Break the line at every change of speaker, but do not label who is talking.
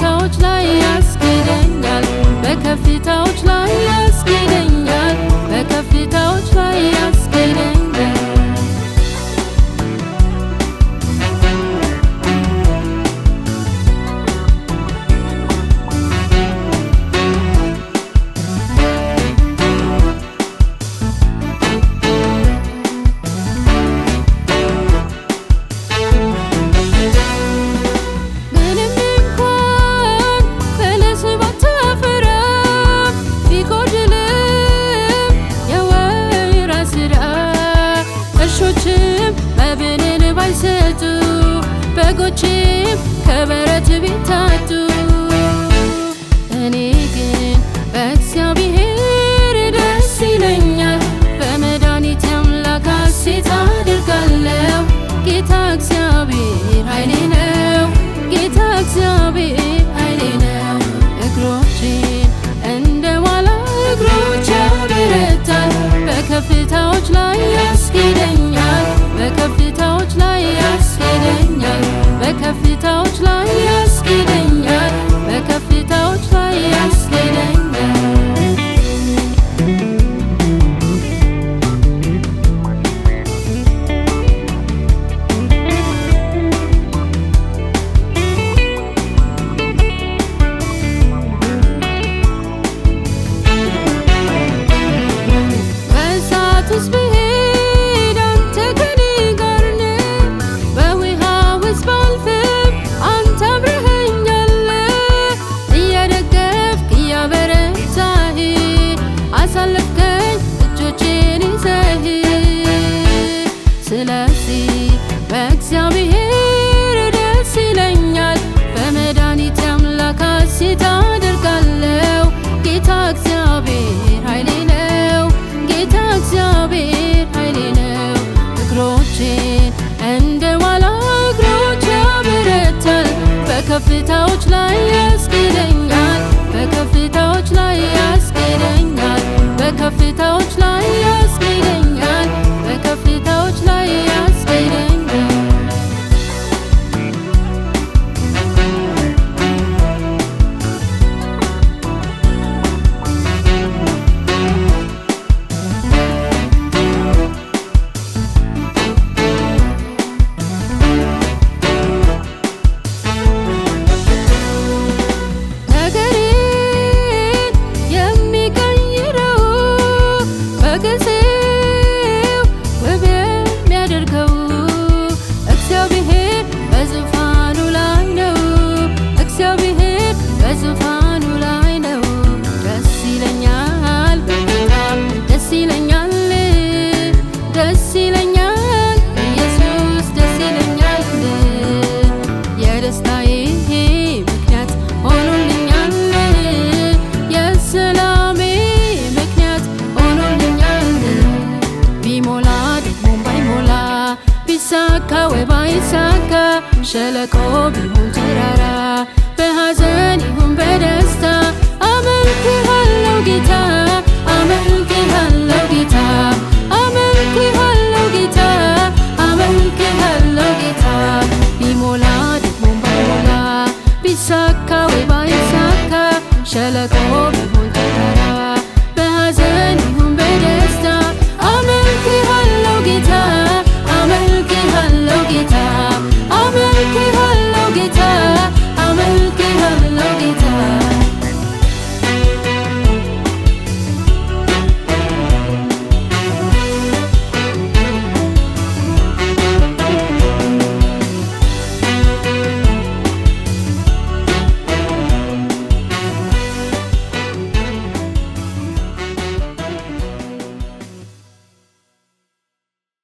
በከፍታዎች ላይ ያስኬደኛል በከፍታዎች ላይ ያስኬደኛል በከፍታዎች ላይ ያስኬደኛል መብልን ባይሰጡ በጎችም ከበረት ቢታጡ እኔ ግን በእግዚአብሔር ደስ ይለኛል በመድኃኒቴ አምላክ ሐሴት አደርጋለሁ ጌታ እግዚአብሔር ኃይሌ ነው ጌታ እግዚአብሔር ኃይሌ ነው እግሮቼን እንደ ዋላ እግሮች ያበረታል በከፍታዎች ላይ ያስኬደኛል በከፍታዎች ላይ ያስኬደኛል በከፍታዎች ላይ ያስኬደኛል በከፍታዎች ላይ ያስኬደኛል በእሳት ውስጥ ብሄድ አንተ ከኔ ጋር ነህ በውሃ ውስጥ ባልፍም አንተ አብረኸኛለህ እየደገፍክ እያበረታህ አሳለፍከኝ እጆቼን ይዘህ ስለዚህ በእግዚአብሔር ደስ ይለኛል በመድኃኒቴ አምላክ ሐሴት አደርጋለሁ ጌታ እግዚአብሔር ኃይሌ ነው ጌታ እግዚአብሔር ኃይሌ ነው እግሮቼን እንደ ዋላ እግሮች ያበረታል በከፍታዎች ላይ ያስኬደኛል በከፍታዎች ላይ ያስኬደኛል በከፍታዎች ላይ ያስኬደኛል በከፍታዎች ላይ ያስኬደኛል በጊዜው ውብ የሚያደርገው እግዚአብሔር በዙፋኑ ላይ ነው እግዚአብሔር በዙፋኑ ላይ ነው ደስ ይለኛል በጣም ደስ ይለኛል ደስ ይለኛል ኢየሱስ ደስ ይለኛል የደስታዬ ምክንያት ሆኖልኛል የሰላሜ ምክንያት ቢሞላ ደግሞም ባይሞላ ቢሳካ ወይ ባይሳካ ሸለቆ ቢሆን ተራራ በሐዘን ይሁን በደስታ አመልክሃለሁ ጌታ አመልክሃለሁ ጌታ አመልክሃለሁ ጌታ አመልክሃለሁ ጌታ ቢሞላ ደግሞም ባይሞላ ቢሳካ ወይ ባይሳካ ሸለቆ ቢሆን